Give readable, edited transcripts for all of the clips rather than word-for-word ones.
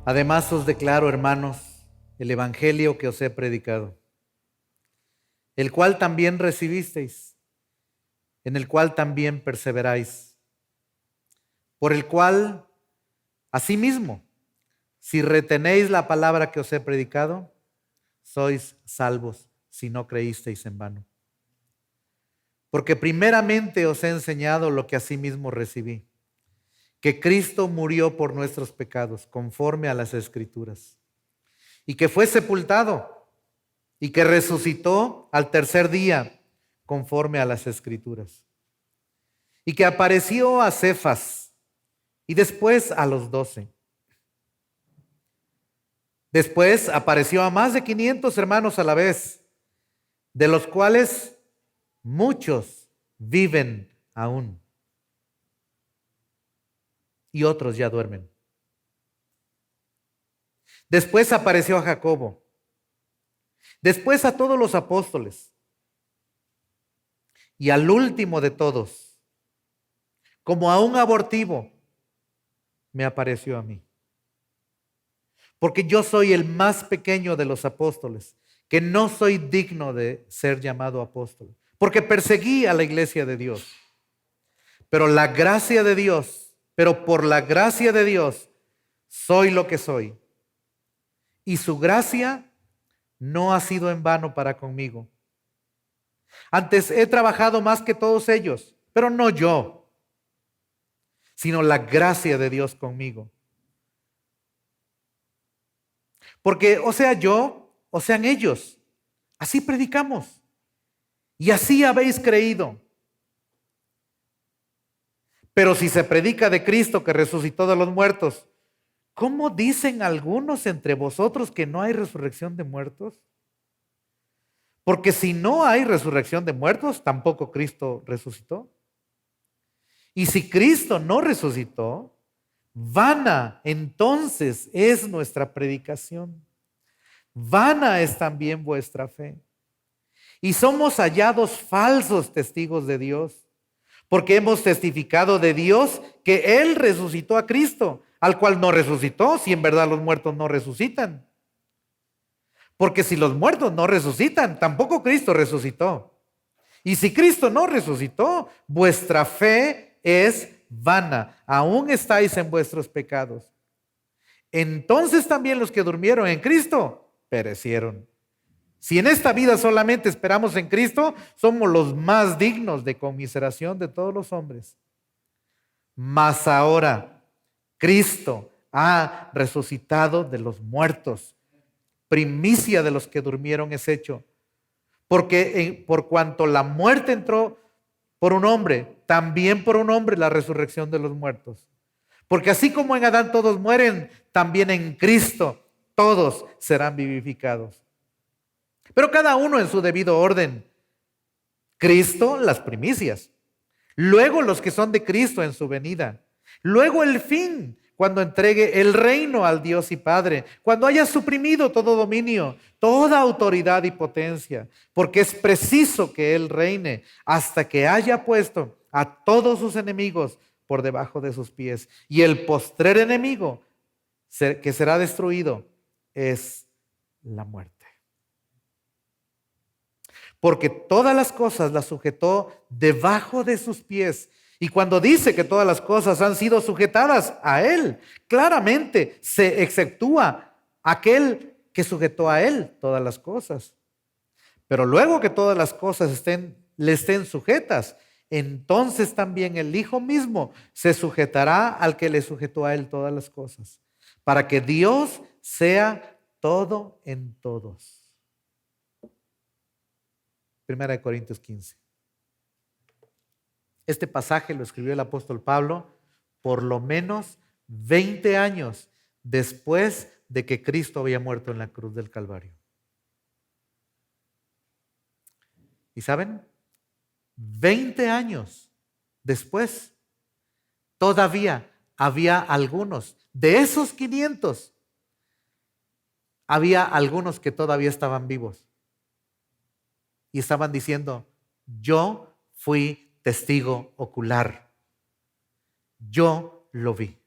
Además os declaro, hermanos, el evangelio que os he predicado, el cual también recibisteis, en el cual también perseveráis, por el cual, asimismo, si retenéis la palabra que os he predicado, sois salvos si no creísteis en vano. Porque primeramente os he enseñado lo que asimismo recibí, que Cristo murió por nuestros pecados, conforme a las Escrituras, y que fue sepultado, y que resucitó al tercer día, conforme a las Escrituras, y que apareció a Cefas, y después a los 12. Después apareció a más de 500 hermanos a la vez, de los cuales muchos viven aún y otros ya duermen. Después apareció a Jacobo, después a todos los apóstoles y al último de todos, como a un abortivo, me apareció a mí. Porque yo soy el más pequeño de los apóstoles, que no soy digno de ser llamado apóstol, porque perseguí a la iglesia de Dios. Pero por la gracia de Dios, soy lo que soy. Y su gracia no ha sido en vano para conmigo. Antes he trabajado más que todos ellos, pero no yo, sino la gracia de Dios conmigo. Porque o sea yo, o sean ellos, así predicamos y así habéis creído. Pero si se predica de Cristo que resucitó de los muertos, ¿cómo dicen algunos entre vosotros que no hay resurrección de muertos? Porque si no hay resurrección de muertos, tampoco Cristo resucitó. Y si Cristo no resucitó, vana entonces es nuestra predicación. Vana es también vuestra fe. Y somos hallados falsos testigos de Dios, porque hemos testificado de Dios que Él resucitó a Cristo, al cual no resucitó, si en verdad los muertos no resucitan. Porque si los muertos no resucitan, tampoco Cristo resucitó. Y si Cristo no resucitó, vuestra fe es vana, aún estáis en vuestros pecados. Entonces también los que durmieron en Cristo perecieron. Si en esta vida solamente esperamos en Cristo, somos los más dignos de conmiseración de todos los hombres. Mas ahora Cristo ha resucitado de los muertos. Primicia de los que durmieron es hecho. Porque por cuanto la muerte entró por un hombre, también por un hombre la resurrección de los muertos. Porque así como en Adán todos mueren, también en Cristo todos serán vivificados. Pero cada uno en su debido orden. Cristo, las primicias. Luego los que son de Cristo en su venida. Luego el fin, cuando entregue el reino al Dios y Padre. Cuando haya suprimido todo dominio, toda autoridad y potencia. Porque es preciso que Él reine hasta que haya puesto a todos sus enemigos por debajo de sus pies. Y el postrer enemigo que será destruido es la muerte. Porque todas las cosas las sujetó debajo de sus pies. Y cuando dice que todas las cosas han sido sujetadas a Él, claramente se exceptúa aquel que sujetó a Él todas las cosas. Pero luego que todas las cosas le estén sujetas, entonces también el Hijo mismo se sujetará al que le sujetó a Él todas las cosas, para que Dios sea todo en todos. 1 Corintios 15. Este pasaje lo escribió el apóstol Pablo por lo menos 20 años después de que Cristo había muerto en la cruz del Calvario. ¿Y saben? 20 años después, todavía había algunos, de esos 500, había algunos que todavía estaban vivos. Y estaban diciendo, yo fui testigo ocular. Yo lo vi.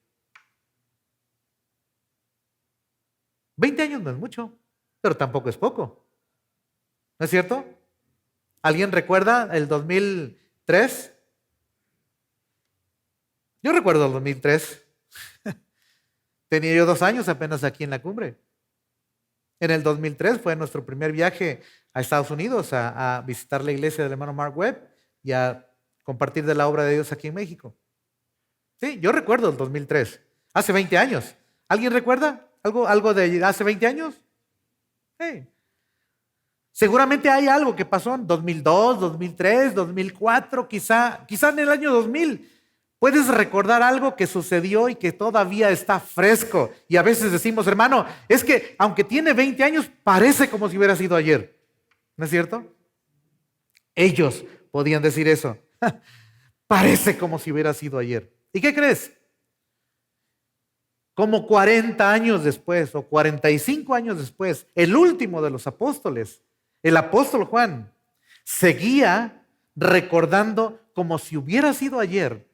20 años no es mucho, pero tampoco es poco. ¿No es cierto? ¿Alguien recuerda el 2003? Yo recuerdo el 2003. Tenía yo 2 años apenas aquí en la cumbre. En el 2003 fue nuestro primer viaje a Estados Unidos a visitar la iglesia del hermano Mark Webb y a compartir de la obra de Dios aquí en México. Sí, yo recuerdo el 2003, hace 20 años. ¿Alguien recuerda algo de hace 20 años? Sí. Seguramente hay algo que pasó en 2002, 2003, 2004, quizá en el año 2000. Puedes recordar algo que sucedió y que todavía está fresco. Y a veces decimos, hermano, es que aunque tiene 20 años, parece como si hubiera sido ayer. ¿No es cierto? Ellos podían decir eso. Parece como si hubiera sido ayer. ¿Y qué crees? Como 40 años después o 45 años después, el último de los apóstoles, el apóstol Juan, seguía recordando como si hubiera sido ayer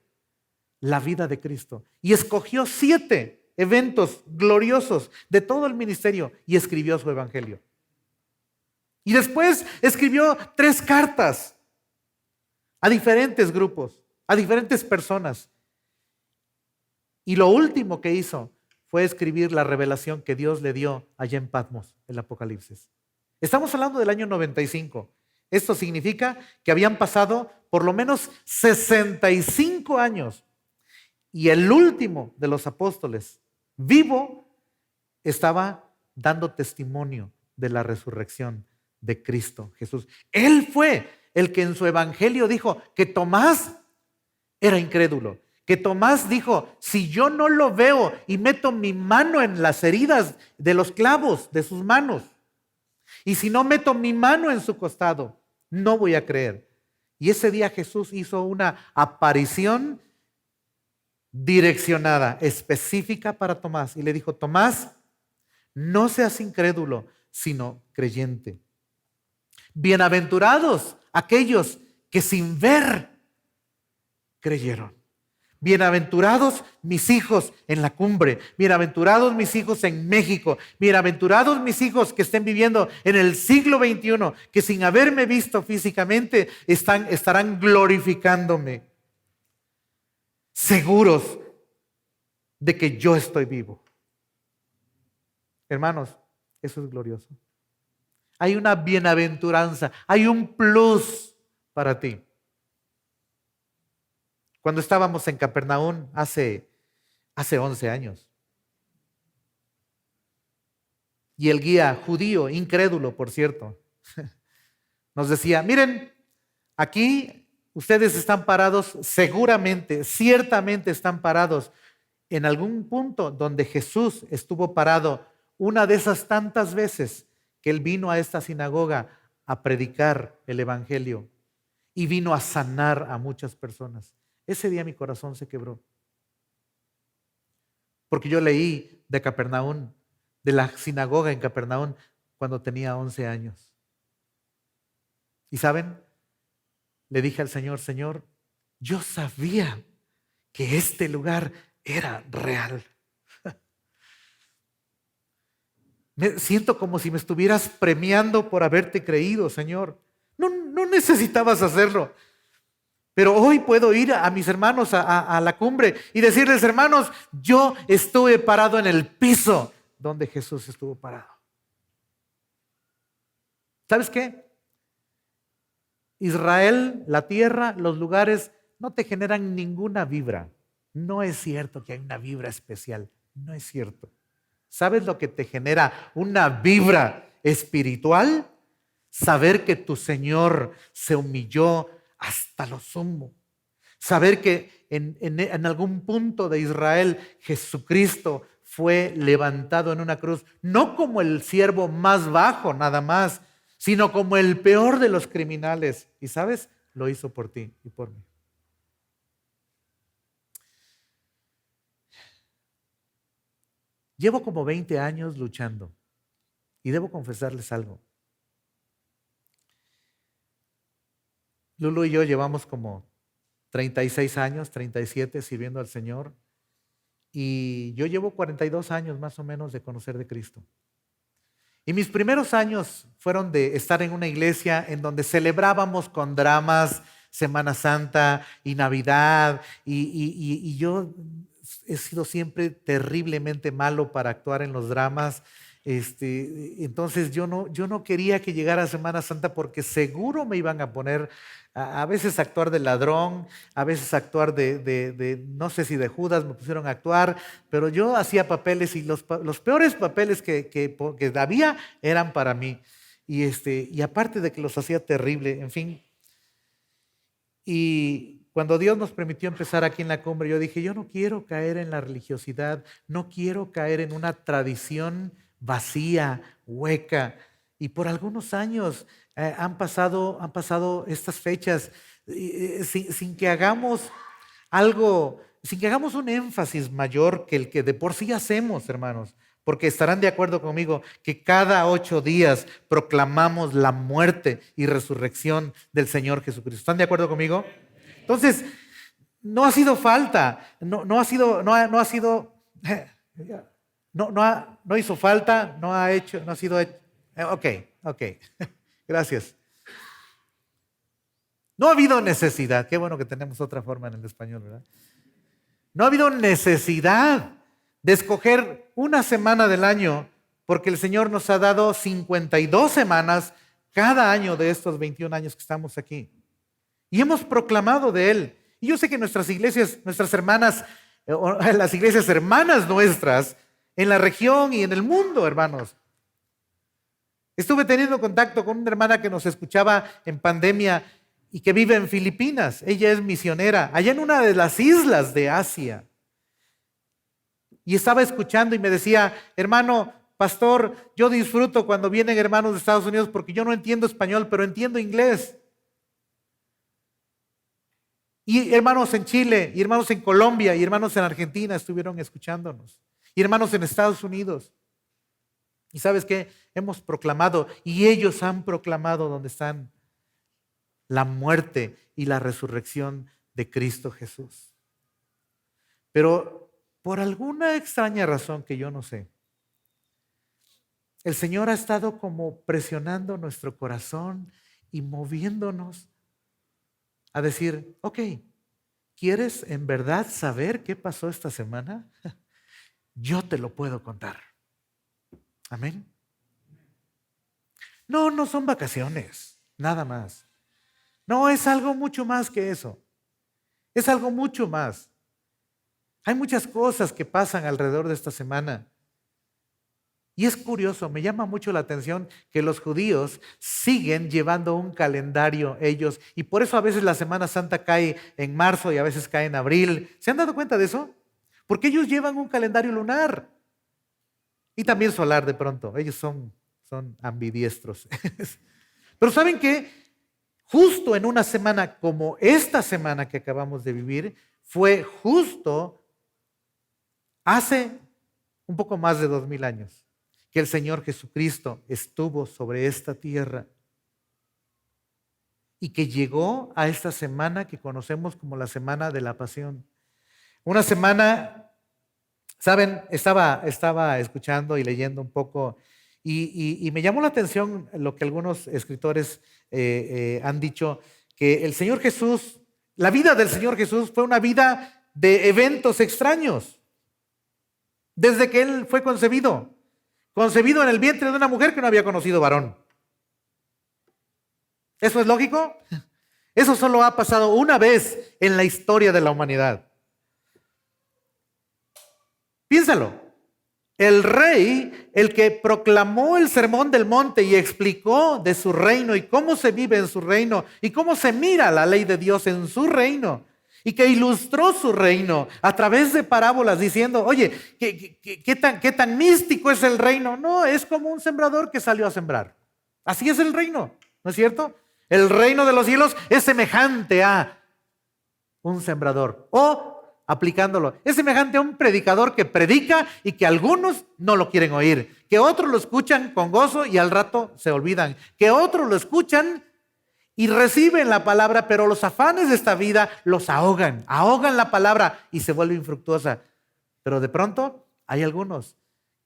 la vida de Cristo. Y escogió 7 eventos gloriosos de todo el ministerio y escribió su evangelio. Y después escribió 3 cartas a diferentes grupos, a diferentes personas. Y lo último que hizo fue escribir la revelación que Dios le dio allá en Patmos, el Apocalipsis. Estamos hablando del año 95. Esto significa que habían pasado por lo menos 65 años. Y el último de los apóstoles, vivo, estaba dando testimonio de la resurrección de Cristo Jesús. Él fue el que en su evangelio dijo que Tomás era incrédulo. Que Tomás dijo, si yo no lo veo y meto mi mano en las heridas de los clavos de sus manos, y si no meto mi mano en su costado, no voy a creer. Y ese día Jesús hizo una aparición direccionada, específica para Tomás. Y le dijo, Tomás, no seas incrédulo, sino creyente. Bienaventurados aquellos que sin ver creyeron. Bienaventurados mis hijos en la cumbre, bienaventurados mis hijos en México, bienaventurados mis hijos que estén viviendo en el siglo XXI, que sin haberme visto físicamente estarán glorificándome, seguros de que yo estoy vivo. Hermanos, eso es glorioso. Hay una bienaventuranza, hay un plus para ti. Cuando estábamos en Capernaum hace 11 años. Y el guía judío, incrédulo por cierto, nos decía, miren, aquí ustedes están parados seguramente, ciertamente están parados en algún punto donde Jesús estuvo parado una de esas tantas veces que Él vino a esta sinagoga a predicar el evangelio y vino a sanar a muchas personas. Ese día mi corazón se quebró. Porque yo leí de Capernaum, de la sinagoga en Capernaum, cuando tenía 11 años. ¿Y saben? Le dije al Señor, Señor, yo sabía que este lugar era real. Me siento como si me estuvieras premiando por haberte creído, Señor. No necesitabas hacerlo. Pero hoy puedo ir a mis hermanos a la cumbre y decirles, hermanos, yo estuve parado en el piso donde Jesús estuvo parado. ¿Sabes qué? Israel, la tierra, los lugares no te generan ninguna vibra. No es cierto que hay una vibra especial. No es cierto. ¿Sabes lo que te genera una vibra espiritual? Saber que tu Señor se humilló hasta lo sumo. Saber que en algún punto de Israel Jesucristo fue levantado en una cruz, no como el siervo más bajo nada más, sino como el peor de los criminales. Y sabes, lo hizo por ti y por mí. Llevo como 20 años luchando y debo confesarles algo. Lulu y yo llevamos como 36 años, 37 sirviendo al Señor y yo llevo 42 años más o menos de conocer de Cristo. Y mis primeros años fueron de estar en una iglesia en donde celebrábamos con dramas Semana Santa y Navidad. Y yo he sido siempre terriblemente malo para actuar en los dramas. Entonces yo no quería que llegara Semana Santa porque seguro me iban a poner a veces actuar de ladrón, a veces actuar no sé si de Judas me pusieron a actuar, pero yo hacía papeles y los peores papeles que había eran para mí. Y aparte de que los hacía terrible, en fin. Y cuando Dios nos permitió empezar aquí en la cumbre, yo dije, yo no quiero caer en la religiosidad, no quiero caer en una tradición vacía, hueca. Y por algunos años han pasado estas fechas sin que hagamos algo, sin que hagamos un énfasis mayor que el que de por sí hacemos, hermanos. Porque estarán de acuerdo conmigo que cada 8 días proclamamos la muerte y resurrección del Señor Jesucristo. ¿Están de acuerdo conmigo? Entonces, no ha sido falta, no hizo falta, no ha sido hecho. Ok, gracias. No ha habido necesidad, qué bueno que tenemos otra forma en el español, ¿verdad? No ha habido necesidad de escoger una semana del año, porque el Señor nos ha dado 52 semanas cada año de estos 21 años que estamos aquí. Y hemos proclamado de Él. Y yo sé que nuestras iglesias, nuestras hermanas, las iglesias hermanas nuestras, en la región y en el mundo, hermanos. Estuve teniendo contacto con una hermana que nos escuchaba en pandemia y que vive en Filipinas. Ella es misionera, allá en una de las islas de Asia. Y estaba escuchando y me decía, hermano, pastor, yo disfruto cuando vienen hermanos de Estados Unidos porque yo no entiendo español, pero entiendo inglés. Y hermanos en Chile, y hermanos en Colombia, y hermanos en Argentina estuvieron escuchándonos. Y hermanos en Estados Unidos. Y ¿sabes qué? Hemos proclamado, y ellos han proclamado donde están la muerte y la resurrección de Cristo Jesús. Pero por alguna extraña razón que yo no sé, el Señor ha estado como presionando nuestro corazón y moviéndonos a decir, ok, ¿quieres en verdad saber qué pasó esta semana? Yo te lo puedo contar. Amén. No son vacaciones, nada más. No, es algo mucho más que eso. Es algo mucho más. Hay muchas cosas que pasan alrededor de esta semana. Y es curioso, me llama mucho la atención que los judíos siguen llevando un calendario ellos. Y por eso a veces la Semana Santa cae en marzo y a veces cae en abril. ¿Se han dado cuenta de eso? Porque ellos llevan un calendario lunar. Y también solar de pronto. Ellos son ambidiestros. Pero ¿saben qué? Justo en una semana como esta semana que acabamos de vivir, fue justo hace un poco más de 2000 años que el Señor Jesucristo estuvo sobre esta tierra y que llegó a esta semana que conocemos como la Semana de la Pasión. Una semana, ¿saben? Estaba escuchando y leyendo un poco y me llamó la atención lo que algunos escritores han dicho, que el Señor Jesús, la vida del Señor Jesús fue una vida de eventos extraños. Desde que Él fue concebido en el vientre de una mujer que no había conocido varón. ¿Eso es lógico? Eso solo ha pasado una vez en la historia de la humanidad. Piénsalo. El rey, el que proclamó el sermón del monte y explicó de su reino y cómo se vive en su reino y cómo se mira la ley de Dios en su reino y que ilustró su reino a través de parábolas diciendo, oye, ¿qué tan místico es el reino? No, es como un sembrador que salió a sembrar. Así es el reino, ¿no es cierto? El reino de los cielos es semejante a un sembrador o aplicándolo. Es semejante a un predicador que predica y que algunos no lo quieren oír, que otros lo escuchan con gozo y al rato se olvidan, que otros lo escuchan y reciben la palabra, pero los afanes de esta vida los ahogan la palabra y se vuelve infructuosa. Pero de pronto hay algunos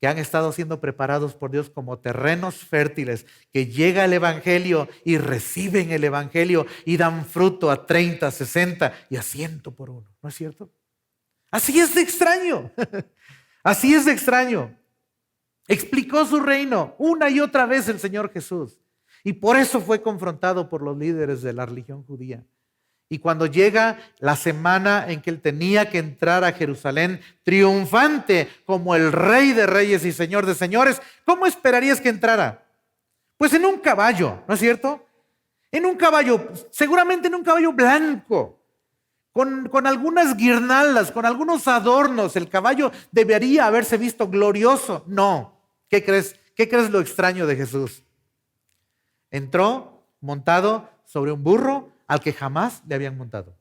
que han estado siendo preparados por Dios como terrenos fértiles, que llega el Evangelio y reciben el Evangelio y dan fruto a 30, 60 y a 100 por uno. ¿No es cierto? Así es de extraño. Así es de extraño. Explicó su reino una y otra vez el Señor Jesús. Y por eso fue confrontado por los líderes de la religión judía. Y cuando llega la semana en que él tenía que entrar a Jerusalén triunfante como el Rey de Reyes y Señor de Señores, ¿cómo esperarías que entrara? Pues en un caballo, ¿no es cierto? En un caballo, seguramente en un caballo blanco, con algunas guirnaldas, con algunos adornos. El caballo debería haberse visto glorioso. No. ¿Qué crees? ¿Qué crees lo extraño de Jesús? Entró montado sobre un burro al que jamás le habían montado.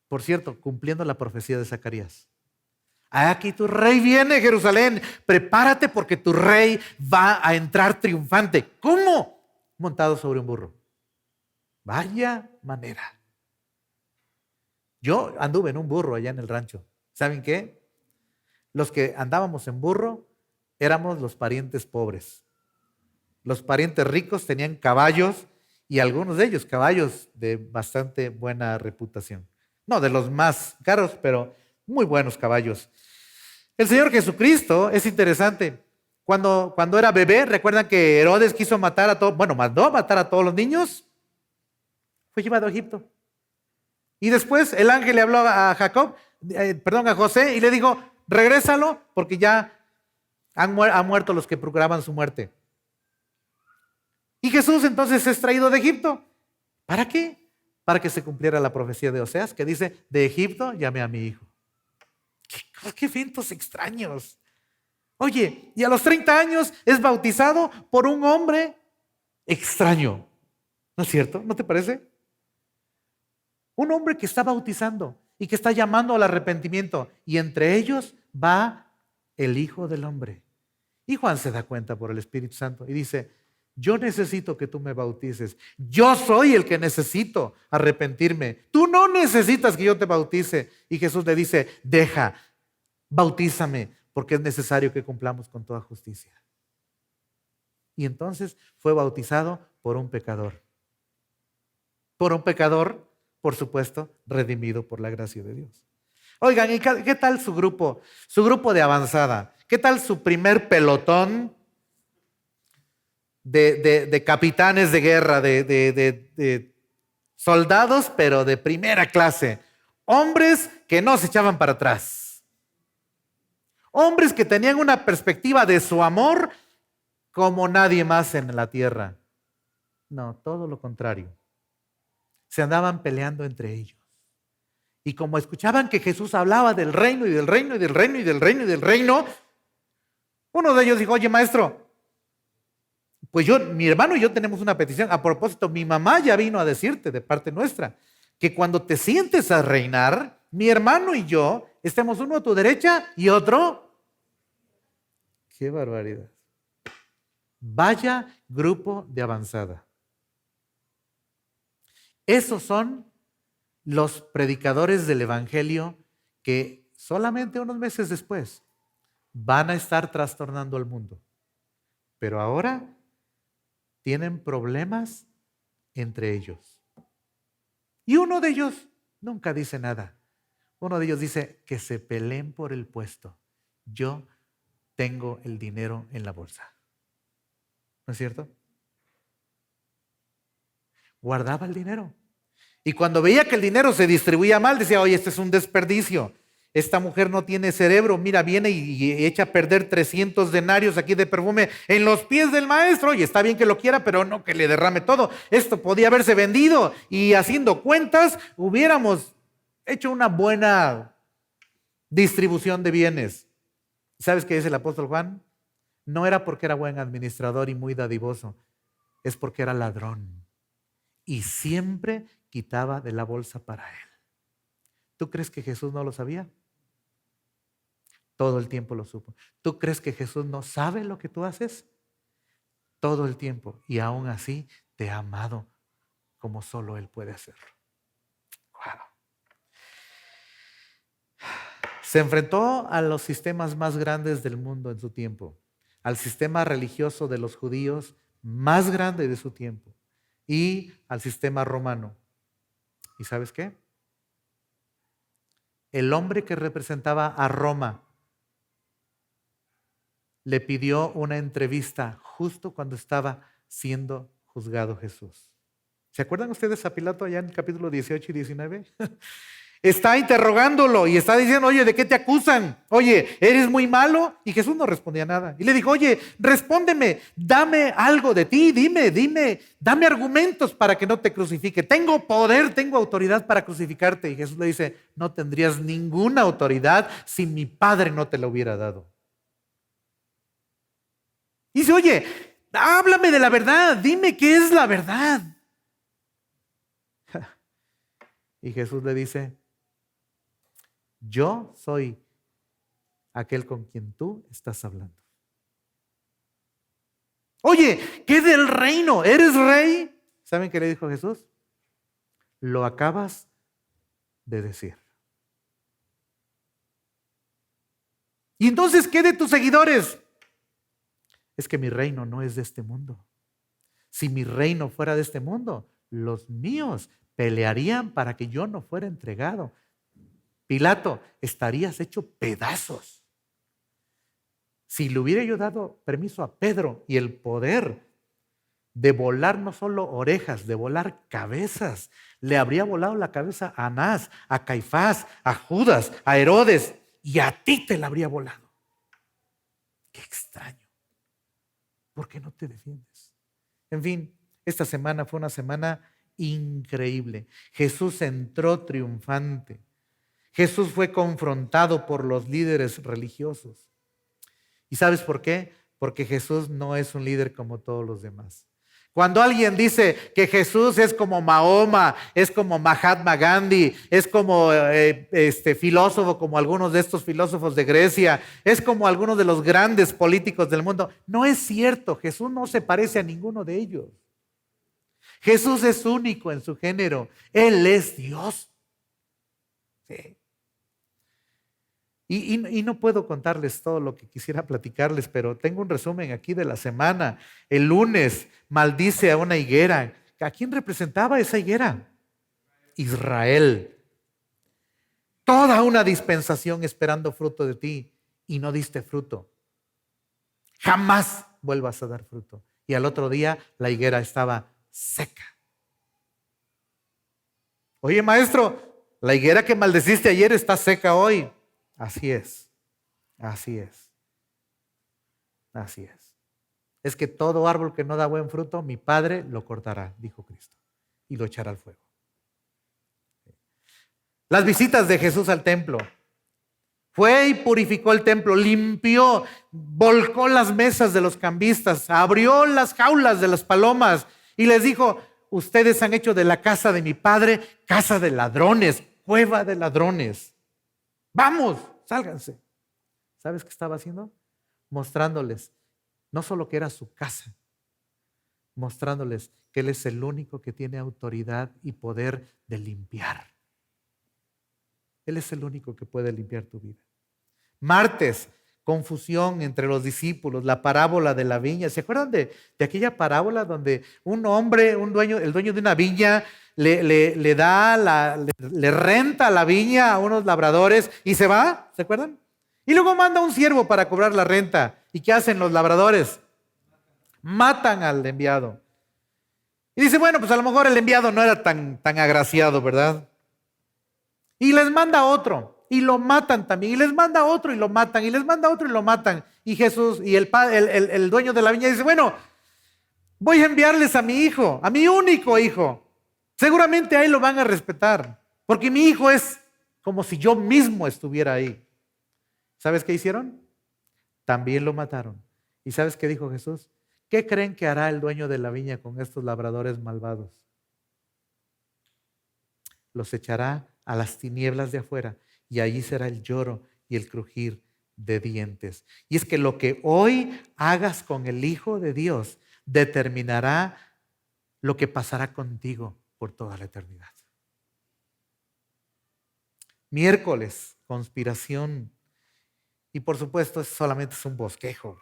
Por cierto, cumpliendo la profecía de Zacarías. Aquí tu rey viene, Jerusalén. Prepárate porque tu rey va a entrar triunfante. ¿Cómo? Montado sobre un burro. Vaya manera. Yo anduve en un burro allá en el rancho. ¿Saben qué? Los que andábamos en burro éramos los parientes pobres. Los parientes ricos tenían caballos y algunos de ellos caballos de bastante buena reputación. No de los más caros, pero muy buenos caballos. El Señor Jesucristo es interesante. Cuando era bebé, ¿recuerdan que Herodes quiso matar a todos? Bueno, mandó a matar a todos los niños. Fue llevado a Egipto. Y después el ángel le habló a a José, y le dijo, regrésalo porque ya han muerto los que procuraban su muerte. Y Jesús entonces es traído de Egipto. ¿Para qué? Para que se cumpliera la profecía de Oseas que dice, de Egipto llamé a mi hijo. ¿Qué eventos extraños? Oye, y a los 30 años es bautizado por un hombre extraño. ¿No es cierto? ¿No te parece? Un hombre que está bautizando y que está llamando al arrepentimiento. Y entre ellos va el Hijo del Hombre. Y Juan se da cuenta por el Espíritu Santo y dice, yo necesito que tú me bautices. Yo soy el que necesito arrepentirme. Tú no necesitas que yo te bautice. Y Jesús le dice, deja, bautízame, porque es necesario que cumplamos con toda justicia. Y entonces fue bautizado por un pecador. Por un pecador, por supuesto, redimido por la gracia de Dios. Oigan, ¿y qué tal su grupo? Su grupo de avanzada. ¿Qué tal su primer pelotón de capitanes de guerra, de soldados, pero de primera clase? Hombres que no se echaban para atrás. Hombres que tenían una perspectiva de su amor como nadie más en la tierra. No, todo lo contrario. Se andaban peleando entre ellos. Y como escuchaban que Jesús hablaba del reino y del reino y del reino y del reino y del reino, uno de ellos dijo, oye maestro, pues mi hermano y yo tenemos una petición. A propósito, mi mamá ya vino a decirte de parte nuestra que cuando te sientes a reinar, mi hermano y yo estemos uno a tu derecha y otro. ¡Qué barbaridad! Vaya grupo de avanzada. Esos son los predicadores del Evangelio que solamente unos meses después van a estar trastornando al mundo. Pero ahora tienen problemas entre ellos. Y uno de ellos nunca dice nada. Uno de ellos dice que se peleen por el puesto. Yo tengo el dinero en la bolsa. ¿No es cierto? Guardaba el dinero. Y cuando veía que el dinero se distribuía mal, decía, oye, este es un desperdicio. Esta mujer no tiene cerebro, mira, viene y echa a perder 300 denarios aquí de perfume en los pies del maestro. Y está bien que lo quiera, pero no que le derrame todo. Esto podía haberse vendido y haciendo cuentas hubiéramos hecho una buena distribución de bienes. ¿Sabes qué dice el apóstol Juan? No era porque era buen administrador y muy dadivoso, es porque era ladrón y siempre quitaba de la bolsa para él. ¿Tú crees que Jesús no lo sabía? Todo el tiempo lo supo. ¿Tú crees que Jesús no sabe lo que tú haces? Todo el tiempo. Y aún así te ha amado como solo Él puede hacerlo. Wow. Se enfrentó a los sistemas más grandes del mundo en su tiempo, al sistema religioso de los judíos más grande de su tiempo y al sistema romano. ¿Y sabes qué? El hombre que representaba a Roma le pidió una entrevista justo cuando estaba siendo juzgado Jesús. ¿Se acuerdan ustedes a Pilato allá en el capítulo 18 y 19? Está interrogándolo y está diciendo, oye, ¿de qué te acusan? Oye, ¿eres muy malo? Y Jesús no respondía nada. Y le dijo, oye, respóndeme, dame algo de ti, dime, dame argumentos para que no te crucifique. Tengo poder, tengo autoridad para crucificarte. Y Jesús le dice, no tendrías ninguna autoridad si mi Padre no te la hubiera dado. Y dice, oye, háblame de la verdad, dime qué es la verdad. Y Jesús le dice, yo soy aquel con quien tú estás hablando. Oye, ¿qué del reino? ¿Eres rey? ¿Saben qué le dijo Jesús? Lo acabas de decir. ¿Y entonces qué de tus seguidores? Es que mi reino no es de este mundo. Si mi reino fuera de este mundo, los míos pelearían para que yo no fuera entregado. Pilato, estarías hecho pedazos. Si le hubiera yo dado permiso a Pedro y el poder de volar no solo orejas, de volar cabezas, le habría volado la cabeza a Anás, a Caifás, a Judas, a Herodes, y a ti te la habría volado. Qué extraño. ¿Por qué no te defiendes? En fin, esta semana fue una semana increíble. Jesús entró triunfante. Jesús fue confrontado por los líderes religiosos. ¿Y sabes por qué? Porque Jesús no es un líder como todos los demás. Cuando alguien dice que Jesús es como Mahoma, es como Mahatma Gandhi, es como filósofo, como algunos de estos filósofos de Grecia, es como algunos de los grandes políticos del mundo, no es cierto. Jesús no se parece a ninguno de ellos. Jesús es único en su género. Él es Dios. Sí. Y no puedo contarles todo lo que quisiera platicarles, pero tengo un resumen aquí de la semana. El lunes maldice a una higuera. ¿A quién representaba esa higuera? Israel. Toda una dispensación esperando fruto de ti y no diste fruto. Jamás vuelvas a dar fruto. Y al otro día la higuera estaba seca. Oye, maestro, la higuera que maldeciste ayer está seca hoy. Así es, así es, así es. Es que todo árbol que no da buen fruto, mi Padre lo cortará, dijo Cristo, y lo echará al fuego. Las visitas de Jesús al templo. Fue y purificó el templo, limpió, volcó las mesas de los cambistas, abrió las jaulas de las palomas y les dijo, ustedes han hecho de la casa de mi Padre casa de ladrones, cueva de ladrones. Vamos, sálganse. ¿Sabes qué estaba haciendo? Mostrándoles no solo que era su casa, mostrándoles que Él es el único que tiene autoridad y poder de limpiar. Él es el único que puede limpiar tu vida. Martes, confusión entre los discípulos, la parábola de la viña. ¿Se acuerdan de aquella parábola donde un hombre, el dueño de una viña, le renta la viña a unos labradores y se va? ¿Se acuerdan? Y luego manda un siervo para cobrar la renta. ¿Y qué hacen los labradores? Matan al enviado. Y dice, bueno, pues a lo mejor el enviado no era tan agraciado, ¿verdad? Y les manda otro. Y lo matan también, y les manda otro y lo matan, y les manda otro y lo matan. Y Jesús y el dueño de la viña dice, bueno, voy a enviarles a mi hijo, a mi único hijo. Seguramente ahí lo van a respetar, porque mi hijo es como si yo mismo estuviera ahí. ¿Sabes qué hicieron? También lo mataron. ¿Y sabes qué dijo Jesús? ¿Qué creen que hará el dueño de la viña con estos labradores malvados? Los echará a las tinieblas de afuera. Y allí será el lloro y el crujir de dientes. Y es que lo que hoy hagas con el Hijo de Dios determinará lo que pasará contigo por toda la eternidad. Miércoles, conspiración. Y por supuesto, eso solamente es un bosquejo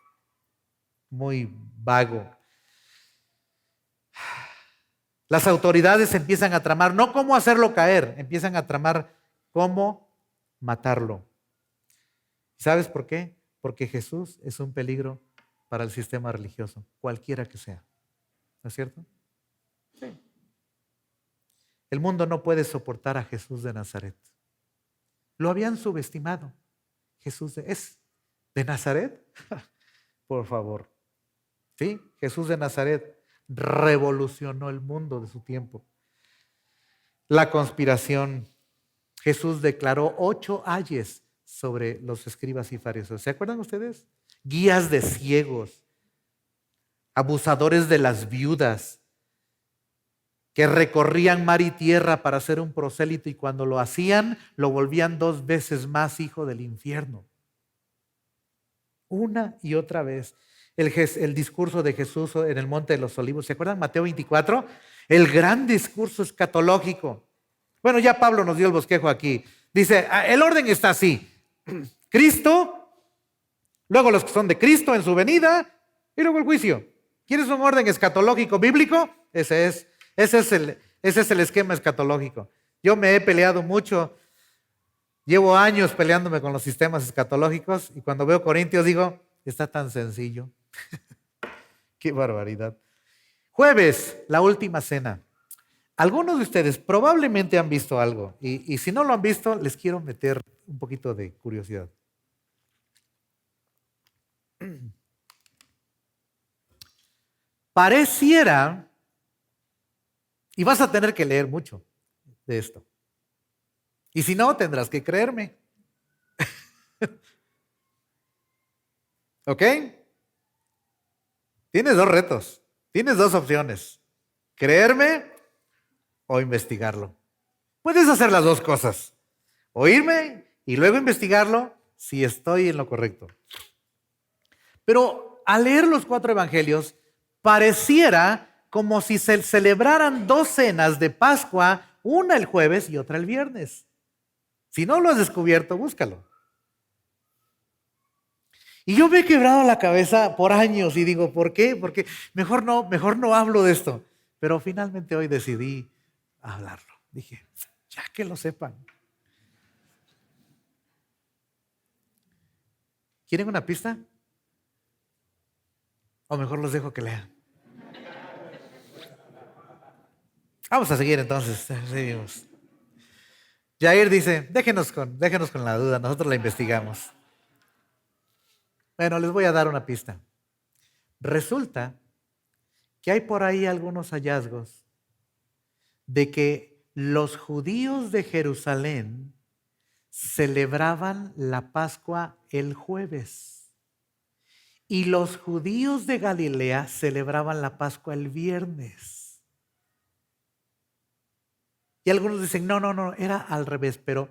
muy vago. Las autoridades empiezan a tramar, no cómo hacerlo caer, empiezan a tramar cómo matarlo. ¿Sabes por qué? Porque Jesús es un peligro para el sistema religioso, cualquiera que sea. ¿No es cierto? Sí. El mundo no puede soportar a Jesús de Nazaret. Lo habían subestimado. Jesús es de Nazaret. Por favor. Sí, Jesús de Nazaret revolucionó el mundo de su tiempo. La conspiración. Jesús declaró 8 ayes sobre los escribas y fariseos. ¿Se acuerdan ustedes? Guías de ciegos, abusadores de las viudas, que recorrían mar y tierra para hacer un prosélito y cuando lo hacían, lo volvían 2 veces más hijo del infierno. Una y otra vez. El discurso de Jesús en el Monte de los Olivos. ¿Se acuerdan? Mateo 24. El gran discurso escatológico. Bueno, ya Pablo nos dio el bosquejo aquí. Dice, el orden está así. Cristo, luego los que son de Cristo en su venida y luego el juicio. ¿Quieres un orden escatológico bíblico? Ese es el esquema escatológico. Yo me he peleado mucho. Llevo años peleándome con los sistemas escatológicos y cuando veo Corintios digo, está tan sencillo. Qué barbaridad. Jueves, la última cena. Algunos de ustedes probablemente han visto algo y si no lo han visto, les quiero meter un poquito de curiosidad. Pareciera, y vas a tener que leer mucho de esto, y si no, tendrás que creerme. ¿Ok? Tienes 2 retos, tienes 2 opciones, creerme o investigarlo. Puedes hacer las 2 cosas, oírme y luego investigarlo si estoy en lo correcto. Pero al leer los 4 evangelios, pareciera como si se celebraran 2 cenas de Pascua, una el jueves y otra el viernes. Si no lo has descubierto, búscalo. Y yo me he quebrado la cabeza por años y digo, ¿por qué? Porque mejor no hablo de esto. Pero finalmente hoy decidí hablarlo. Dije, ya que lo sepan. ¿Quieren una pista? O mejor los dejo que lean. Vamos a seguir entonces. Seguimos. Jair dice, déjenos con la duda, nosotros la investigamos. Bueno, les voy a dar una pista. Resulta que hay por ahí algunos hallazgos de que los judíos de Jerusalén celebraban la Pascua el jueves y los judíos de Galilea celebraban la Pascua el viernes. Y algunos dicen, no, era al revés, pero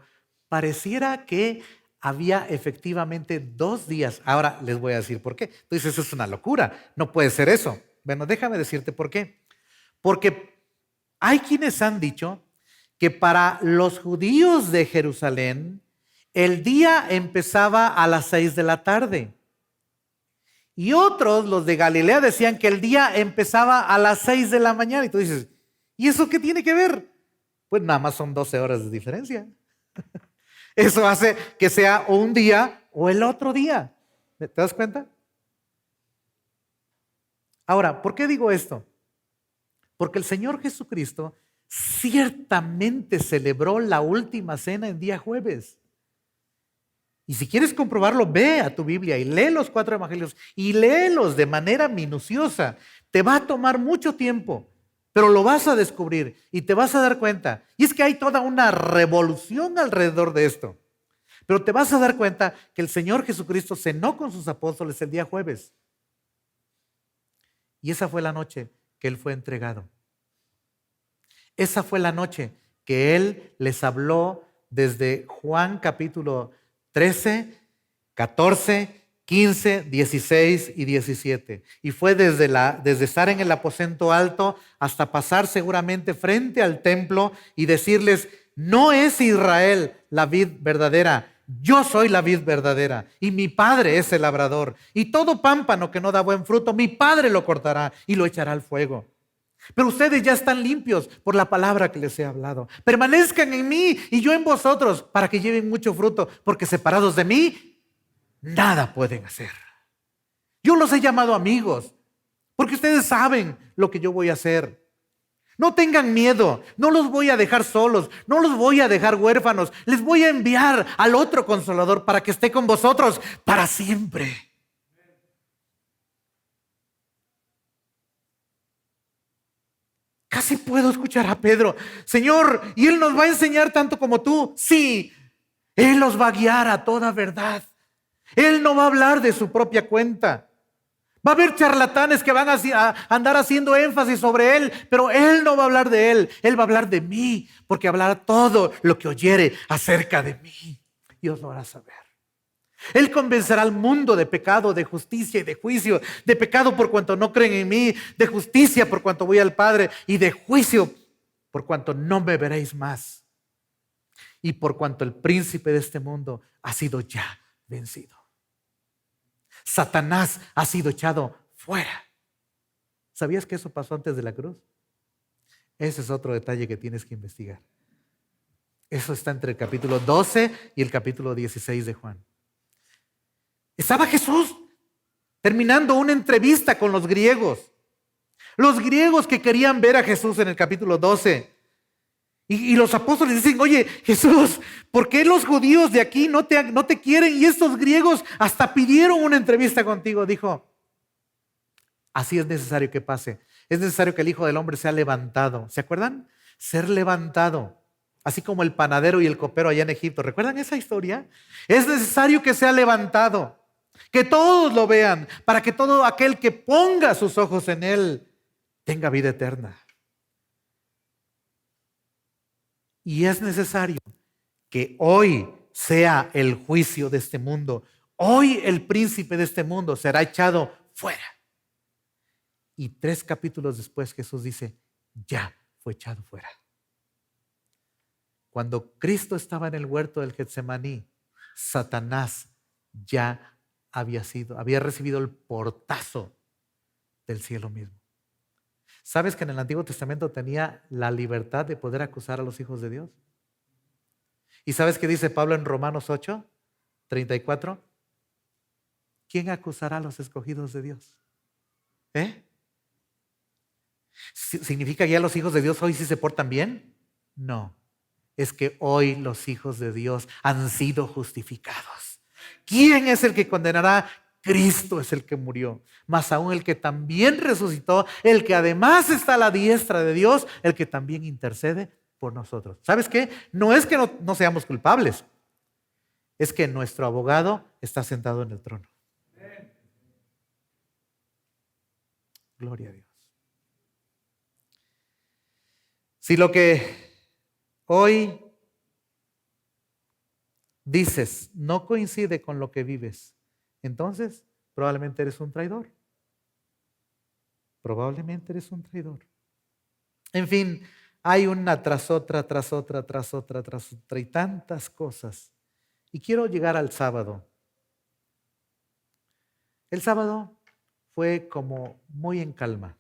pareciera que había efectivamente 2 días. Ahora les voy a decir por qué. Tú dices, eso es una locura, no puede ser eso. Bueno, déjame decirte por qué. Porque hay quienes han dicho que para los judíos de Jerusalén, el día empezaba a las 6 de la tarde. Y otros, los de Galilea, decían que el día empezaba a las 6 de la mañana. Y tú dices, ¿y eso qué tiene que ver? Pues nada más son 12 horas de diferencia. Eso hace que sea o un día o el otro día. ¿Te das cuenta? Ahora, ¿por qué digo esto? Porque el Señor Jesucristo ciertamente celebró la última cena en día jueves. Y si quieres comprobarlo, ve a tu Biblia y lee los 4 evangelios y léelos de manera minuciosa. Te va a tomar mucho tiempo, pero lo vas a descubrir y te vas a dar cuenta. Y es que hay toda una revolución alrededor de esto. Pero te vas a dar cuenta que el Señor Jesucristo cenó con sus apóstoles el día jueves. Y esa fue la noche que Él fue entregado. Esa fue la noche que Él les habló desde Juan capítulo 13, 14, 15, 16 y 17. Y fue desde estar en el aposento alto hasta pasar seguramente frente al templo y decirles, no es Israel la vid verdadera, Yo soy la vid verdadera y mi Padre es el labrador. Y todo pámpano que no da buen fruto, mi Padre lo cortará y lo echará al fuego. Pero ustedes ya están limpios por la palabra que les he hablado. Permanezcan en mí y yo en vosotros para que lleven mucho fruto, porque separados de mí, nada pueden hacer. Yo los he llamado amigos, porque ustedes saben lo que yo voy a hacer. No tengan miedo, no los voy a dejar solos, no los voy a dejar huérfanos. Les voy a enviar al otro consolador para que esté con vosotros para siempre. Casi puedo escuchar a Pedro. Señor, ¿y Él nos va a enseñar tanto como tú? Sí, Él los va a guiar a toda verdad. Él no va a hablar de su propia cuenta. Va a haber charlatanes que van a andar haciendo énfasis sobre Él, pero Él no va a hablar de Él. Él va a hablar de mí, porque hablará todo lo que oyere acerca de mí. Dios lo hará saber. Él convencerá al mundo de pecado, de justicia y de juicio, de pecado por cuanto no creen en mí, de justicia por cuanto voy al Padre y de juicio por cuanto no me veréis más y por cuanto el príncipe de este mundo ha sido ya vencido. Satanás ha sido echado fuera. ¿Sabías que eso pasó antes de la cruz? Ese es otro detalle que tienes que investigar. Eso está entre el capítulo 12 y el capítulo 16 de Juan. Estaba Jesús terminando una entrevista con los griegos. Los griegos que querían ver a Jesús en el capítulo 12. Y los apóstoles dicen, oye, Jesús, ¿por qué los judíos de aquí no te quieren? Y estos griegos hasta pidieron una entrevista contigo. Dijo, así es necesario que pase. Es necesario que el Hijo del Hombre sea levantado. ¿Se acuerdan? Ser levantado. Así como el panadero y el copero allá en Egipto. ¿Recuerdan esa historia? Es necesario que sea levantado. Que todos lo vean. Para que todo aquel que ponga sus ojos en Él tenga vida eterna. Y es necesario que hoy sea el juicio de este mundo. Hoy el príncipe de este mundo será echado fuera. Y 3 capítulos después Jesús dice, ya fue echado fuera. Cuando Cristo estaba en el huerto del Getsemaní, Satanás ya había recibido el portazo del cielo mismo. ¿Sabes que en el Antiguo Testamento tenía la libertad de poder acusar a los hijos de Dios? ¿Y sabes qué dice Pablo en Romanos 8:34? ¿Quién acusará a los escogidos de Dios? ¿Significa que ya los hijos de Dios hoy sí se portan bien? No, es que hoy los hijos de Dios han sido justificados. ¿Quién es el que condenará? Cristo es el que murió, más aún el que también resucitó, el que además está a la diestra de Dios, el que también intercede por nosotros. ¿Sabes qué? No es que no seamos culpables, es que nuestro abogado está sentado en el trono. Gloria a Dios. Si lo que hoy dices no coincide con lo que vives, entonces probablemente eres un traidor. Probablemente eres un traidor. En fin, hay una tras otra, tras otra, tras otra, tras otra y tantas cosas. Y quiero llegar al sábado. El sábado fue como muy en calma.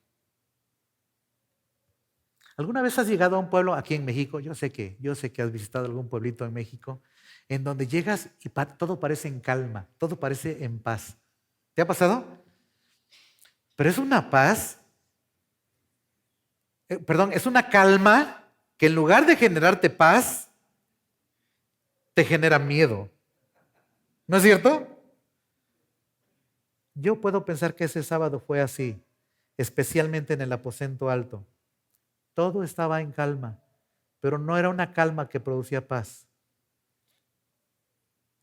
¿Alguna vez has llegado a un pueblo aquí en México? Yo sé que has visitado algún pueblito en México, en donde llegas y todo parece en calma, todo parece en paz. ¿Te ha pasado? Pero es una paz, es una calma que en lugar de generarte paz, te genera miedo. ¿No es cierto? Yo puedo pensar que ese sábado fue así, especialmente en el aposento alto. Todo estaba en calma, pero no era una calma que producía paz.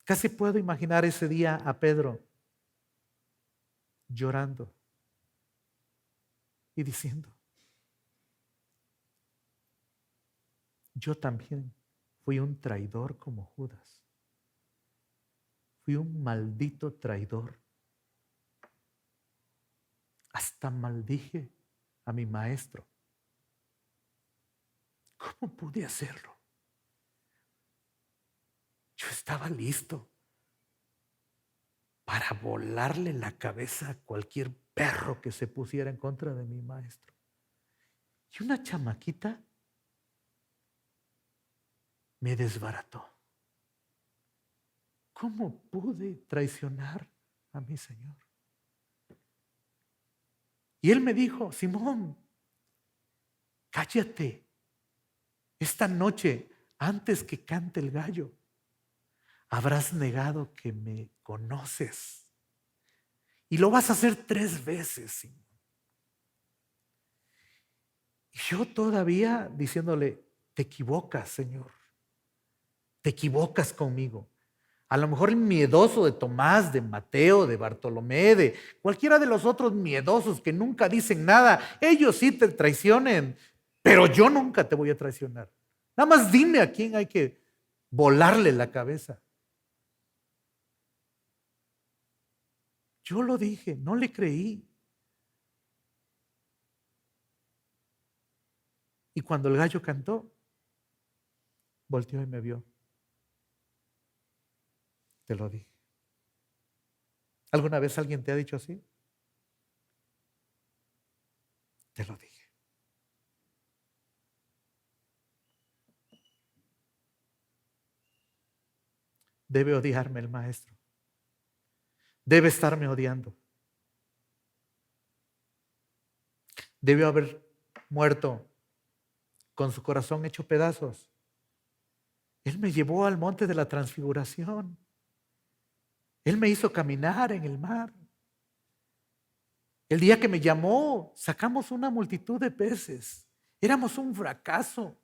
Casi puedo imaginar ese día a Pedro llorando y diciendo, yo también fui un traidor como Judas. Fui un maldito traidor. Hasta maldije a mi maestro. ¿Cómo pude hacerlo? Yo estaba listo para volarle la cabeza a cualquier perro que se pusiera en contra de mi maestro. Y una chamaquita me desbarató. ¿Cómo pude traicionar a mi Señor? Y él me dijo: Simón, cállate. Esta noche, antes que cante el gallo, habrás negado que me conoces. Y lo vas a hacer 3 veces, Simón. Y yo todavía diciéndole: te equivocas, Señor. Te equivocas conmigo. A lo mejor el miedoso de Tomás, de Mateo, de Bartolomé, de cualquiera de los otros miedosos que nunca dicen nada, ellos sí te traicionen, pero yo nunca te voy a traicionar. Nada más dime a quién hay que volarle la cabeza. Yo lo dije, no le creí. Y cuando el gallo cantó, volteó y me vio. Te lo dije. ¿Alguna vez alguien te ha dicho así? Te lo dije. Debe odiarme el maestro. Debe estarme odiando. Debe haber muerto con su corazón hecho pedazos. Él me llevó al monte de la transfiguración. Él me hizo caminar en el mar. El día que me llamó, sacamos una multitud de peces. Éramos un fracaso.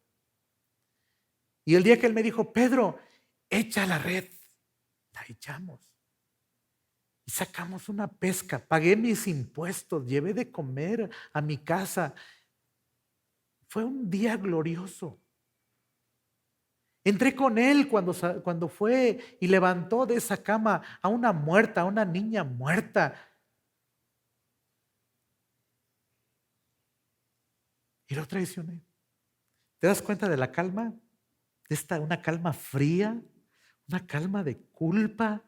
Y el día que él me dijo: Pedro, echa la red, la echamos. Y sacamos una pesca. Pagué mis impuestos, llevé de comer a mi casa. Fue un día glorioso. Entré con él cuando fue y levantó de esa cama a una muerta, a una niña muerta. Y lo traicioné. ¿Te das cuenta de la calma? Una calma fría, una calma de culpa,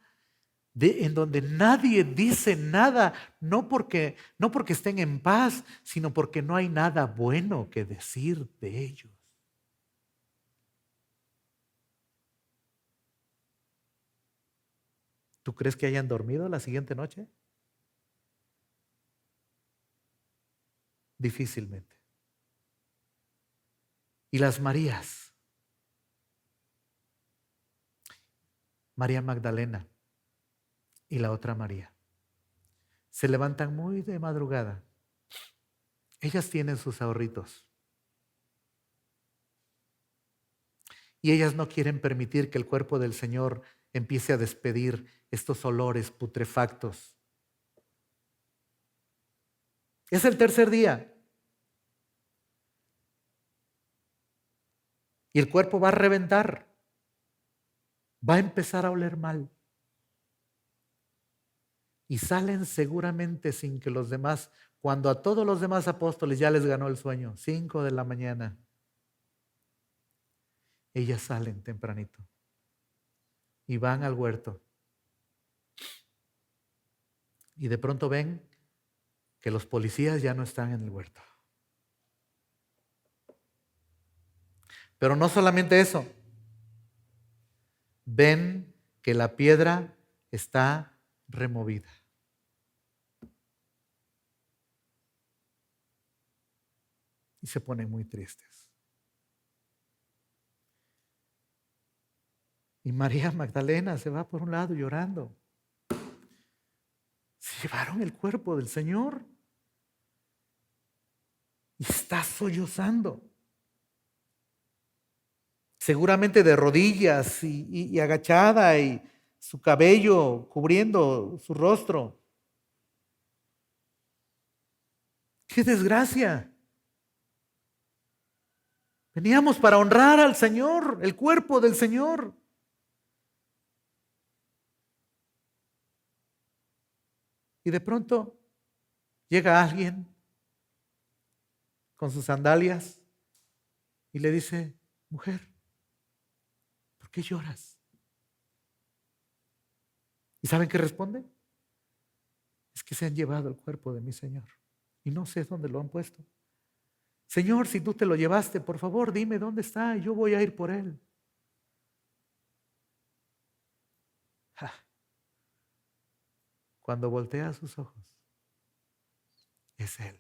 en donde nadie dice nada, no porque estén en paz, sino porque no hay nada bueno que decir de ellos. ¿Tú crees que hayan dormido la siguiente noche? Difícilmente. ¿Y las Marías? María Magdalena y la otra María se levantan muy de madrugada. Ellas tienen sus ahorritos. Y ellas no quieren permitir que el cuerpo del Señor empiece a despedir estos olores putrefactos. Es el 3er día. Y el cuerpo va a reventar. Va a empezar a oler mal. Y salen seguramente sin que los demás, cuando a todos los demás apóstoles ya les ganó el sueño, 5 de la mañana. Ellas salen tempranito y van al huerto. Y de pronto ven que los policías ya no están en el huerto. Pero no solamente eso. Ven que la piedra está removida. Y se ponen muy tristes. Y María Magdalena se va por un lado llorando. Se llevaron el cuerpo del Señor. Y está sollozando. Seguramente de rodillas y agachada y su cabello cubriendo su rostro. ¡Qué desgracia! Veníamos para honrar al Señor, el cuerpo del Señor. Y de pronto llega alguien con sus sandalias y le dice: mujer, ¿por qué lloras? ¿Y saben qué responde? Es que se han llevado el cuerpo de mi Señor y no sé dónde lo han puesto. Señor, si tú te lo llevaste, por favor, dime dónde está y yo voy a ir por él. Ja. Cuando voltea sus ojos, es Él.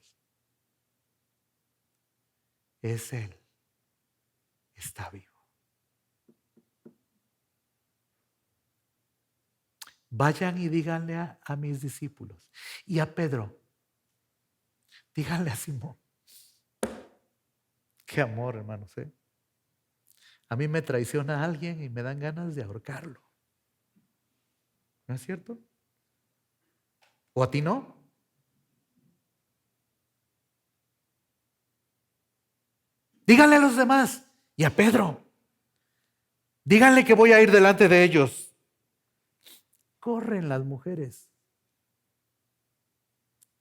Es Él. Está vivo. Vayan y díganle a mis discípulos y a Pedro. Díganle a Simón. Qué amor, hermanos. A mí me traiciona alguien y me dan ganas de ahorcarlo. ¿No es cierto? ¿O a ti no? Díganle a los demás y a Pedro. Díganle que voy a ir delante de ellos. Corren las mujeres.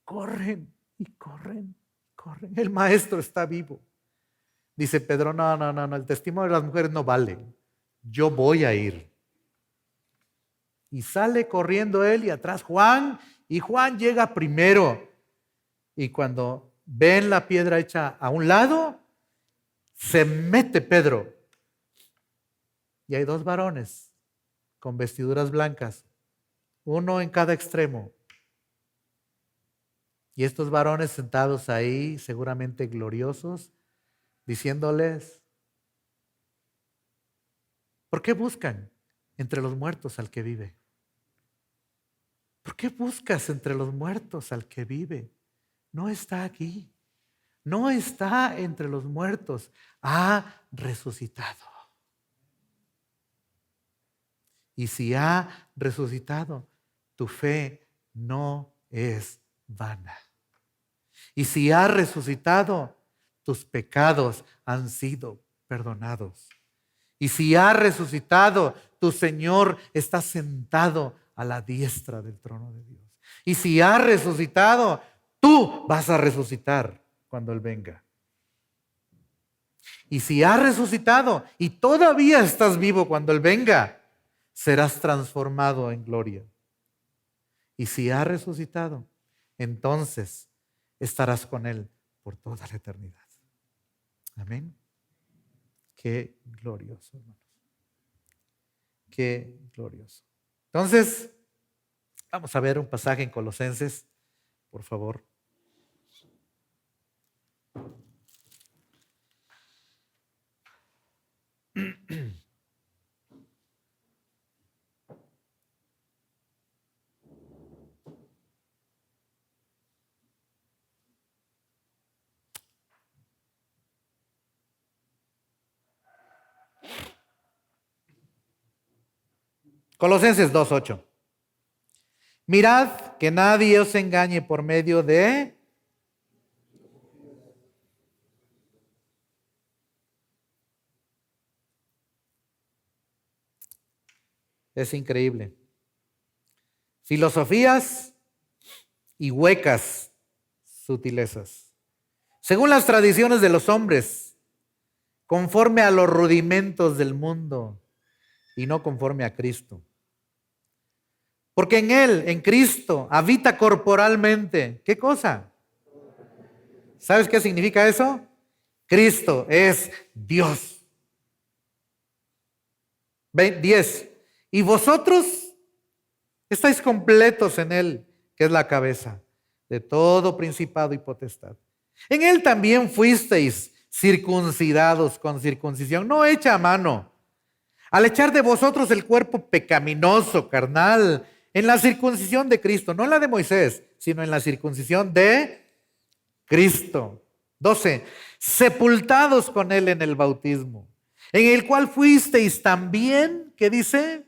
Corren y corren, corren. El maestro está vivo. Dice Pedro, no, el testimonio de las mujeres no vale. Yo voy a ir. Y sale corriendo él y atrás Juan, y Juan llega primero. Y cuando ven la piedra hecha a un lado, se mete Pedro. Y hay dos varones con vestiduras blancas, uno en cada extremo. Y estos varones sentados ahí, seguramente gloriosos, diciéndoles, ¿por qué buscan entre los muertos al que vive? ¿Por qué buscas entre los muertos al que vive? No está aquí. No está entre los muertos. Ha resucitado. Y si ha resucitado, tu fe no es vana. Y si ha resucitado, tus pecados han sido perdonados. Y si ha resucitado, tu Señor está sentado a la diestra del trono de Dios. Y si ha resucitado, tú vas a resucitar cuando Él venga. Y si ha resucitado y todavía estás vivo cuando Él venga, serás transformado en gloria. Y si ha resucitado, entonces estarás con Él por toda la eternidad. Amén. Qué glorioso, hermanos. Qué glorioso. Entonces, vamos a ver un pasaje en Colosenses, por favor. Colosenses 2:8. Mirad que nadie os engañe por medio de... Es increíble. Filosofías y huecas sutilezas. Según las tradiciones de los hombres, conforme a los rudimentos del mundo y no conforme a Cristo. Porque en Él, en Cristo, habita corporalmente. ¿Qué cosa? ¿Sabes qué significa eso? Cristo es Dios. 10. Y vosotros estáis completos en Él, que es la cabeza de todo principado y potestad. En Él también fuisteis circuncidados con circuncisión, no hecha a mano, al echar de vosotros el cuerpo pecaminoso, carnal, en la circuncisión de Cristo, no en la de Moisés, sino en la circuncisión de Cristo. 12. Sepultados con Él en el bautismo, en el cual fuisteis también, ¿qué dice?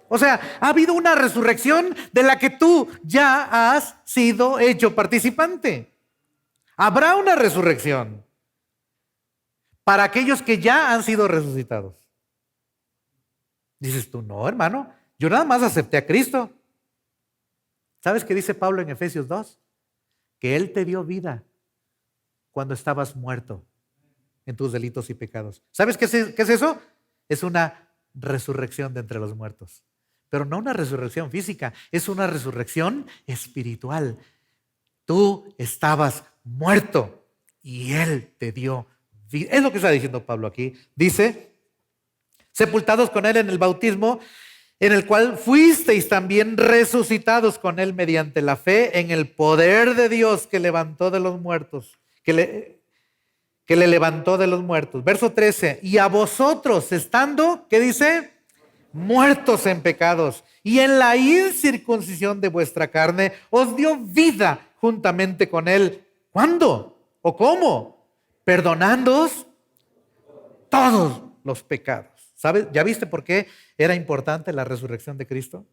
O sea, ha habido una resurrección de la que tú ya has sido hecho participante. Habrá una resurrección para aquellos que ya han sido resucitados. Dices tú, no, hermano, yo nada más acepté a Cristo. ¿Sabes qué dice Pablo en Efesios 2? Que Él te dio vida cuando estabas muerto en tus delitos y pecados. ¿Sabes qué es eso? Es una resurrección de entre los muertos. pero no una resurrección física, es una resurrección espiritual. Tú estabas muerto y Él te dio vida. Es lo que está diciendo Pablo aquí. Dice, sepultados con Él en el bautismo, en el cual fuisteis también resucitados con Él mediante la fe en el poder de Dios que levantó de los muertos, que le levantó de los muertos. Verso 13, y a vosotros estando, ¿qué dice? Muertos en pecados y en la incircuncisión de vuestra carne, os dio vida juntamente con Él. ¿Cuándo? ¿O cómo? Perdonándoos todos los pecados. ¿Sabes? ¿Ya viste por qué era importante la resurrección de Cristo?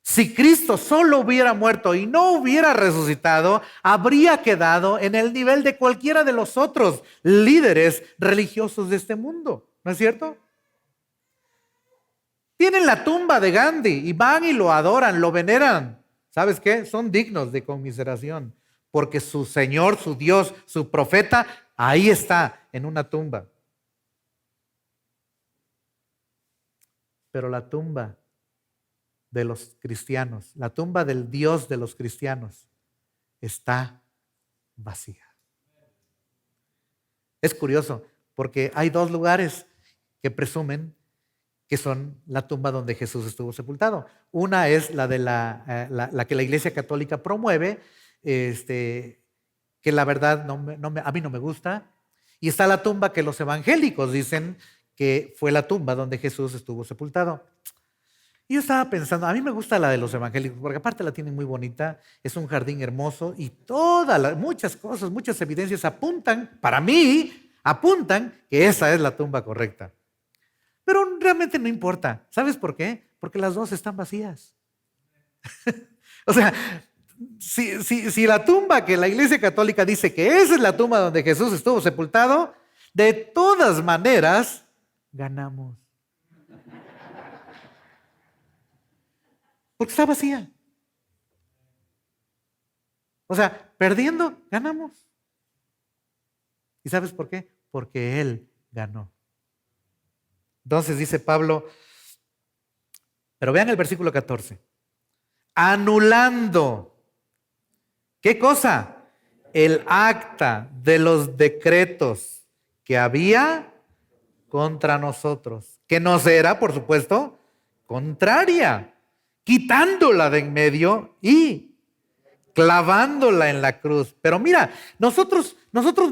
Si Cristo solo hubiera muerto y no hubiera resucitado, habría quedado en el nivel de cualquiera de los otros líderes religiosos de este mundo. ¿No es cierto? Tienen la tumba de Gandhi y van y lo adoran, lo veneran. ¿Sabes qué? Son dignos de conmiseración, porque su Señor, su Dios, su profeta, ahí está en una tumba. Pero la tumba de los cristianos, la tumba del Dios de los cristianos, está vacía. Es curioso, porque hay dos lugares que presumen que son la tumba donde Jesús estuvo sepultado. Una es la de la que la Iglesia Católica promueve, que la verdad a mí no me gusta. Y está la tumba que los evangélicos dicen que fue la tumba donde Jesús estuvo sepultado. Y yo estaba pensando, a mí me gusta la de los evangélicos, porque aparte la tienen muy bonita, es un jardín hermoso y muchas cosas, muchas evidencias apuntan, para mí, apuntan que esa es la tumba correcta. Pero realmente no importa. ¿Sabes por qué? Porque las dos están vacías. O sea, si la tumba que la Iglesia Católica dice que esa es la tumba donde Jesús estuvo sepultado, de todas maneras, ganamos. Porque está vacía. O sea, perdiendo, ganamos. ¿Y sabes por qué? Porque Él ganó. Entonces dice Pablo, pero vean el versículo 14, anulando, ¿qué cosa? El acta de los decretos que había contra nosotros, que nos era, por supuesto, contraria, quitándola de en medio y clavándola en la cruz. Pero mira, nosotros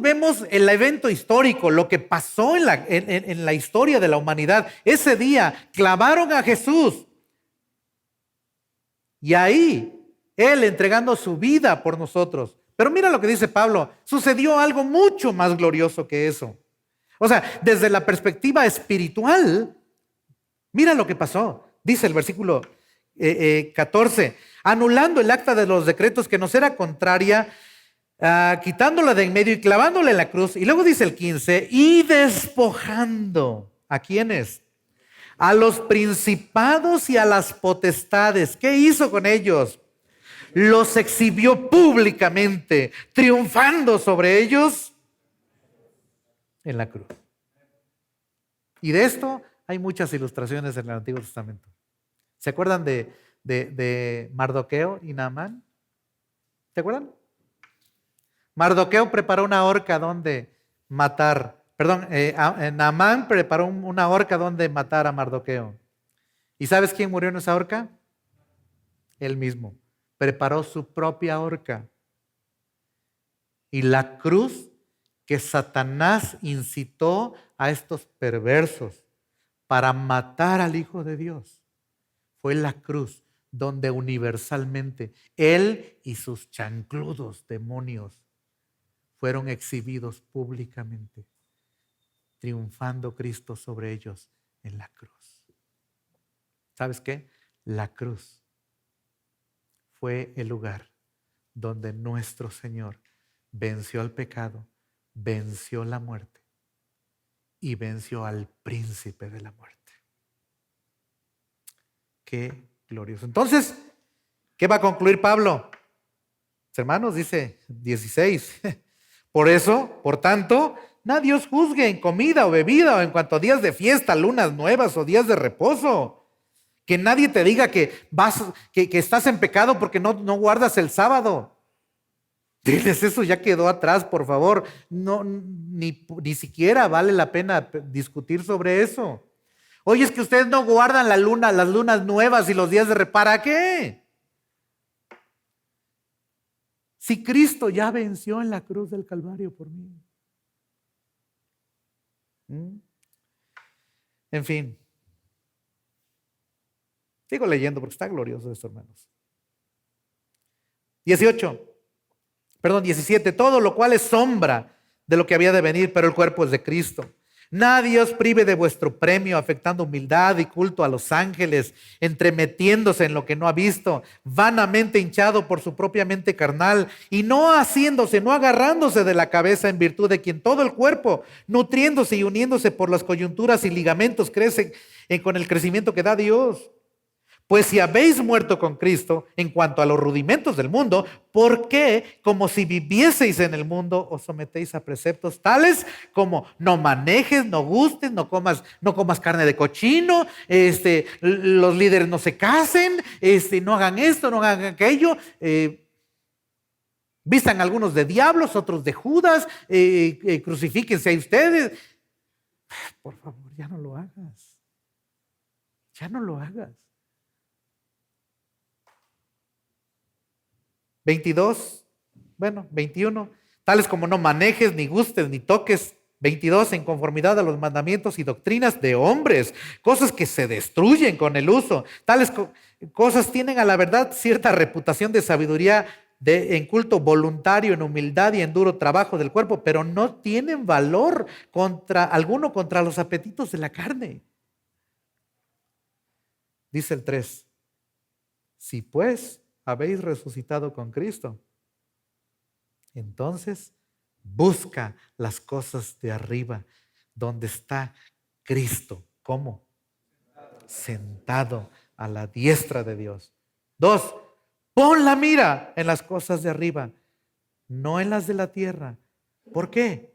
vemos el evento histórico, lo que pasó en la historia de la humanidad. Ese día clavaron a Jesús y ahí Él entregando su vida por nosotros. Pero mira lo que dice Pablo, sucedió algo mucho más glorioso que eso. O sea, desde la perspectiva espiritual, mira lo que pasó. Dice el versículo 14, anulando el acta de los decretos que nos era contraria, quitándola de en medio y clavándola en la cruz. Y luego dice el 15, y despojando, ¿a quiénes? A los principados y a las potestades. ¿Qué hizo con ellos? Los exhibió públicamente, triunfando sobre ellos en la cruz. Y de esto hay muchas ilustraciones en el Antiguo Testamento. ¿Se acuerdan de Mardoqueo y Naamán? ¿Se acuerdan? Mardoqueo preparó una horca donde matar. Naamán preparó una horca donde matar a Mardoqueo. ¿Y sabes quién murió en esa horca? Él mismo. Preparó su propia horca. Y la cruz que Satanás incitó a estos perversos para matar al Hijo de Dios fue la cruz donde universalmente Él y sus chancludos demonios fueron exhibidos públicamente, triunfando Cristo sobre ellos en la cruz. ¿Sabes qué? La cruz fue el lugar donde nuestro Señor venció al pecado, venció la muerte y venció al príncipe de la muerte. Qué glorioso. Entonces, ¿qué va a concluir Pablo? Hermanos, dice 16. Por eso, por tanto, nadie os juzgue en comida o bebida o en cuanto a días de fiesta, lunas nuevas o días de reposo, Que nadie te diga que estás en pecado porque no guardas el sábado. Diles, eso ya quedó atrás, por favor. No, ni siquiera vale la pena discutir sobre eso. Oye, es que ustedes no guardan las lunas nuevas y los días de ¿para qué? Si Cristo ya venció en la cruz del Calvario por mí. En fin. Sigo leyendo porque está glorioso esto, hermanos. 17. Todo lo cual es sombra de lo que había de venir, pero el cuerpo es de Cristo. Nadie os prive de vuestro premio, afectando humildad y culto a los ángeles, entremetiéndose en lo que no ha visto, vanamente hinchado por su propia mente carnal, y no agarrándose de la cabeza, en virtud de quien todo el cuerpo, nutriéndose y uniéndose por las coyunturas y ligamentos, crece con el crecimiento que da Dios. Pues si habéis muerto con Cristo en cuanto a los rudimentos del mundo, ¿por qué, como si vivieseis en el mundo, os sometéis a preceptos tales como no manejes, no gustes, no comas carne de cochino, los líderes no se casen, no hagan esto, no hagan aquello, vistan algunos de diablos, otros de Judas, crucifíquense a ustedes? Por favor, ya no lo hagas. Ya no lo hagas. 21, tales como no manejes, ni gustes, ni toques. 22, en conformidad a los mandamientos y doctrinas de hombres, cosas que se destruyen con el uso. Tales cosas tienen a la verdad cierta reputación de sabiduría, en culto voluntario, en humildad y en duro trabajo del cuerpo, pero no tienen valor alguno contra los apetitos de la carne. Dice el 3, si pues habéis resucitado con Cristo, entonces busca las cosas de arriba, donde está Cristo. ¿Cómo? Sentado a la diestra de Dios. 2, pon la mira en las cosas de arriba, no en las de la tierra. ¿Por qué?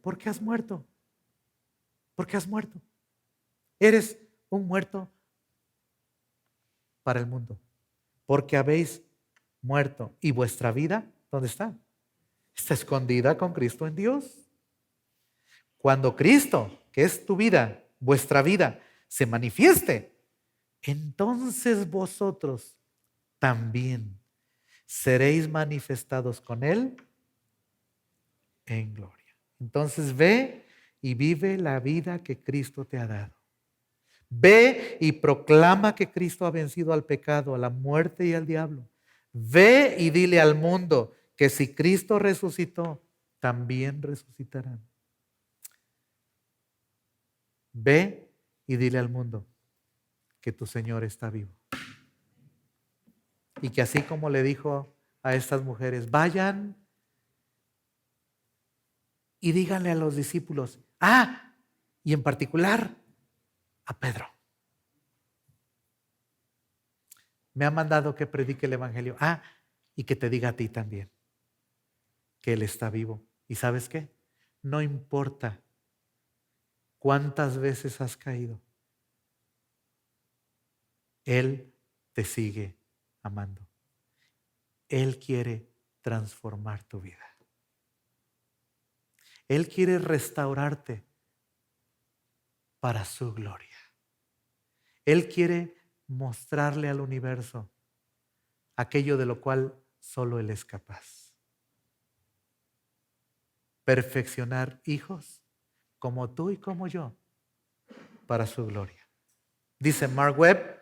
Porque has muerto. Porque has muerto. Eres un muerto para el mundo. Porque habéis muerto. ¿Y vuestra vida dónde está? Está escondida con Cristo en Dios. Cuando Cristo, que es tu vida, vuestra vida, se manifieste, entonces vosotros también seréis manifestados con Él en gloria. Entonces ve y vive la vida que Cristo te ha dado. Ve y proclama que Cristo ha vencido al pecado, a la muerte y al diablo. Ve y dile al mundo que si Cristo resucitó, también resucitarán. Ve y dile al mundo que tu Señor está vivo. Y que así como le dijo a estas mujeres, vayan y díganle a los discípulos, y en particular a Pedro. Me ha mandado que predique el evangelio. Y que te diga a ti también que Él está vivo. ¿Y sabes qué? No importa cuántas veces has caído, Él te sigue amando. Él quiere transformar tu vida. Él quiere restaurarte para su gloria. Él quiere mostrarle al universo aquello de lo cual solo Él es capaz. Perfeccionar hijos como tú y como yo para su gloria. Dice Mark Webb,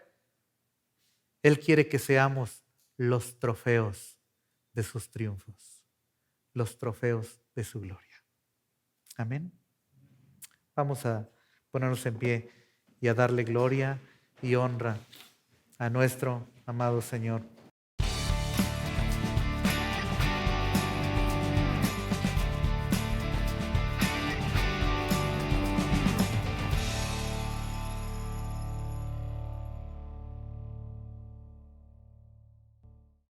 Él quiere que seamos los trofeos de sus triunfos, los trofeos de su gloria. Amén. Vamos a ponernos en pie y a darle gloria y honra a nuestro amado Señor.